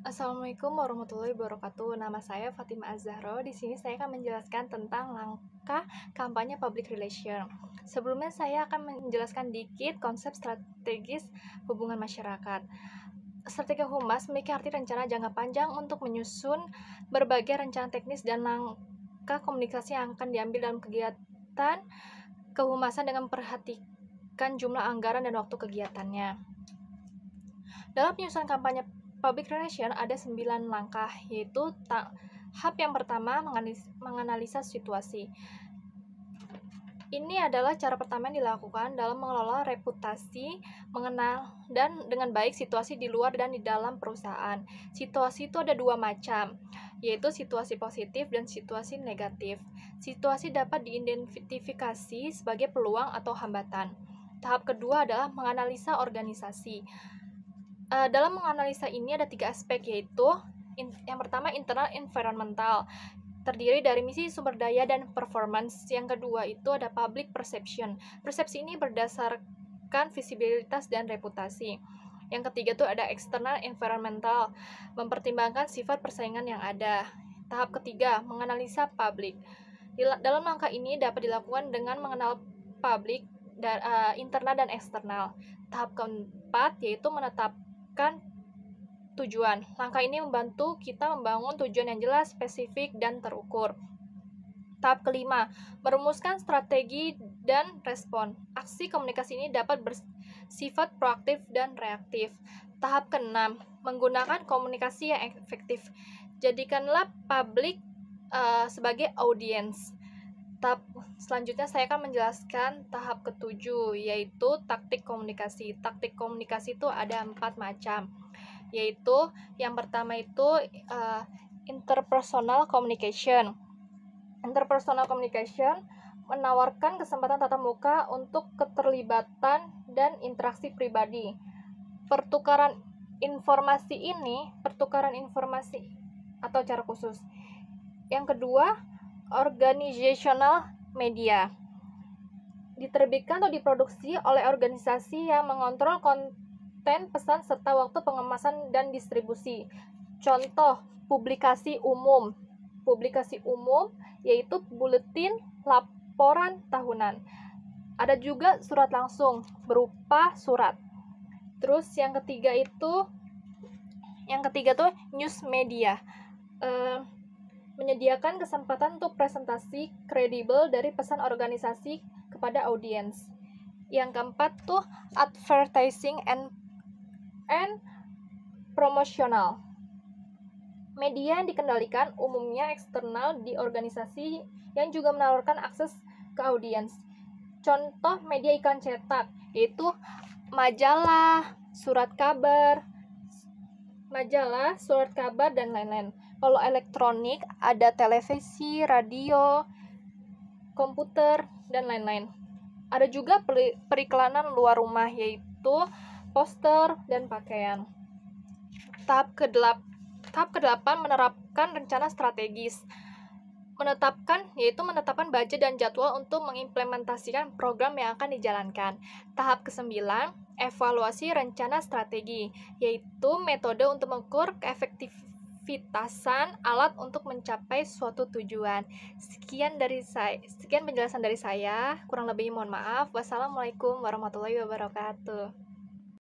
Assalamualaikum warahmatullahi wabarakatuh. Nama saya Fatima Az-Zahro. Di sini saya akan menjelaskan tentang langkah kampanye public relation. Sebelumnya saya akan menjelaskan dikit konsep strategis hubungan masyarakat. Strategi humas memiliki arti rencana jangka panjang untuk menyusun berbagai rencana teknis dan langkah komunikasi yang akan diambil dalam kegiatan kehumasan dengan memperhatikan jumlah anggaran dan waktu kegiatannya. Dalam penyusunan kampanye public relation ada 9 langkah, yaitu tahap yang pertama menganalisa situasi. Ini adalah cara pertama yang dilakukan dalam mengelola reputasi, mengenal dan dengan baik situasi di luar dan di dalam perusahaan. Situasi itu ada dua macam, yaitu situasi positif dan situasi negatif. Situasi dapat diidentifikasi sebagai peluang atau hambatan. Tahap kedua adalah menganalisa organisasi. Dalam menganalisa ini ada 3 aspek, yaitu yang pertama internal environmental, terdiri dari misi, sumber daya, dan performance. Yang kedua itu ada public perception. Persepsi ini berdasarkan visibilitas dan reputasi. Yang ketiga itu ada external environmental, mempertimbangkan sifat persaingan yang ada. Tahap ketiga, menganalisa publik. Dalam langkah ini dapat dilakukan dengan mengenal publik internal dan eksternal. Tahap keempat yaitu menetapkan tujuan. Langkah ini membantu kita membangun tujuan yang jelas, spesifik, dan terukur. Tahap kelima, merumuskan strategi dan respon. Aksi komunikasi ini dapat bersifat proaktif dan reaktif. Tahap keenam, menggunakan komunikasi yang efektif. Jadikanlah publik sebagai audiens. Tahap selanjutnya saya akan menjelaskan tahap ketujuh, yaitu taktik komunikasi. Taktik komunikasi itu ada 4 macam, yaitu yang pertama itu interpersonal communication. Interpersonal communication menawarkan kesempatan tatap muka untuk keterlibatan dan interaksi pribadi. Pertukaran informasi atau cara khusus. Yang kedua, organizational media. Diterbitkan atau diproduksi oleh organisasi yang mengontrol konten, pesan, serta waktu pengemasan dan distribusi. Contoh, publikasi umum. Publikasi umum yaitu buletin laporan tahunan. Ada juga surat langsung berupa surat. Terus yang ketiga tuh news media. Menyediakan kesempatan untuk presentasi kredibel dari pesan organisasi kepada audiens. Yang keempat tuh advertising and promotional. Media yang dikendalikan umumnya eksternal di organisasi yang juga menawarkan akses ke audiens. Contoh media iklan cetak yaitu majalah, surat kabar, dan lain-lain. Kalau elektronik ada televisi, radio, komputer, dan lain-lain. Ada juga periklanan luar rumah yaitu poster dan pakaian. Tahap ke-8 menerapkan rencana strategis. Menetapkan budget dan jadwal untuk mengimplementasikan program yang akan dijalankan. Tahap ke-9, evaluasi rencana strategi, yaitu metode untuk mengukur keefektivitasan alat untuk mencapai suatu tujuan. Sekian penjelasan dari saya, kurang lebihnya mohon maaf. Wassalamualaikum warahmatullahi wabarakatuh.